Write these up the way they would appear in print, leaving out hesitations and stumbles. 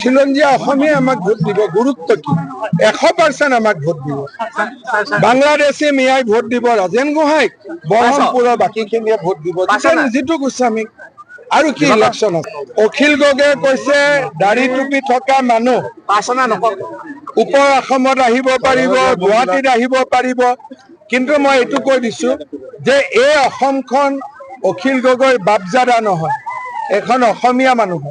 খিলঞ্জীয়া অসমীয়া আমাক ভোট দিব, গুৰুত্ব কি? 100% আমাক ভোট দিব। বাংলাদেশী মিয়াই ভোট দিব ৰাজেন গোহাঁইক, বহৰমপুৰৰ বাকীখিনিয়ে ভোট দিব জিতু গোস্বামীক। আৰু কি ইলেকশ্যন আছে? অখিল গগৈয়ে কৈছে দাড়ি টুপি থকা মানুহ ওপৰ অসমত আহিব পাৰিব, গুৱাহাটীত আহিব পাৰিব। কিন্তু মই এইটো কৈ দিছো যে এই অসমখন অখিল গগৈৰ বাপজাদা নহয়, এখন অসমীয়া মানুহ।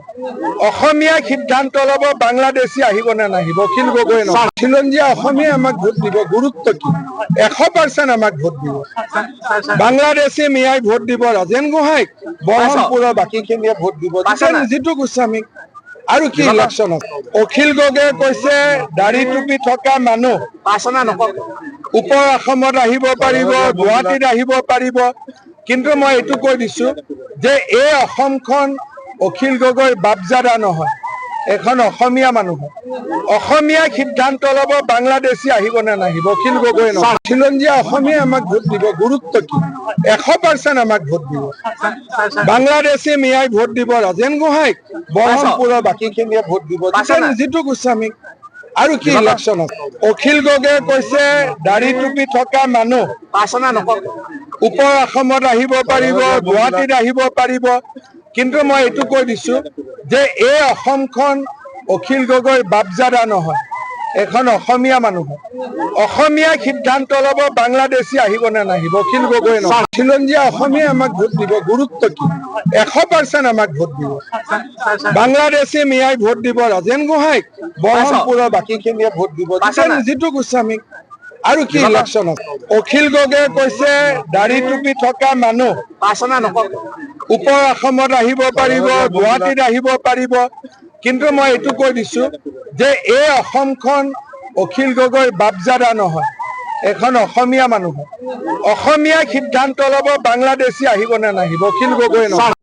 অসমীয়াই সিদ্ধান্ত ল'ব বাংলাদেশী আহিব নে নাহিব, অখিল গগৈ নহয়। খিলঞ্জীয়া অসমীয়া আমাক ভোট দিব, গুৰুত্ব কি? 100% আমাক ভোট দিব। বাংলাদেশী মিয়াই ভোট দিব ৰাজেন গোহাঁইক, বহৰমপুৰৰ বাকীখিনিয়ে ভোট দিব জিতু গোস্বামীক। আৰু কি ইলেকশ্যন আছে? অখিল গগৈয়ে কৈছে দাড়ি টুপি থকা মানুহ ওপৰ অসমত আহিব পাৰিব, গুৱাহাটীত আহিব পাৰিব। কিন্তু মই এইটো কৈ দিছো যে এই অসমখন অখিল গগৈৰ বাপজাদা নহয়, এখন অসমীয়া মানুহ। অসমীয়াই সিদ্ধান্ত ল'ব বাংলাদেশী আহিব নে নাহিব, অখিল গগৈ নহয়। খিলঞ্জীয়া অসমীয়া আমাক ভোট দিব, গুৰুত্ব কি? 100% আমাক ভোট দিব। বাংলাদেশী মিয়াই ভোট দিব ৰাজেন গোহাঁইক, বহৰমপুৰৰ বাকীখিনিয়ে ভোট দিব জিতু গোস্বামীক। আৰু কি ইলেকশ্যন আছে? অখিল গগৈয়ে কৈছে দাড়ি টুপি থকা মানুহ ওপৰ অসমত আহিব পাৰিব, গুৱাহাটীত আহিব পাৰিব। কিন্তু মই এইটো কৈ দিছো যে এই অসমখন অখিল গগৈৰ বাপজাদা নহয়, এখন অসমীয়া মানুহ। অসমীয়াই সিদ্ধান্ত ল'ব বাংলাদেশী আহিব নে নাহিব, অখিল গগৈ নহয়। খিলঞ্জীয়া অসমীয়া আমাক ভোট দিব, গুৰুত্ব কি? 100% আমাক ভোট দিব। বাংলাদেশী মিয়াই ভোট দিব ৰাজেন গোহাঁইক, বহৰমপুৰৰ বাকীখিনিয়ে ভোট দিব জিতু গোস্বামীক। আৰু কি ইলেকশ্যন আছে? অখিল গগৈয়ে কৈছে দাড়ি টুপি থকা মানুহ ওপৰ অসমত আহিব পাৰিব, গুৱাহাটীত আহিব পাৰিব। কিন্তু মই এইটো কৈ দিছো যে এই অসমখন অখিল গগৈৰ বাপজাদা নহয়, এখন অসমীয়া মানুহ। অসমীয়াই সিদ্ধান্ত ল'ব বাংলাদেশী আহিব নে নাহিব, অখিল গগৈ নহয়।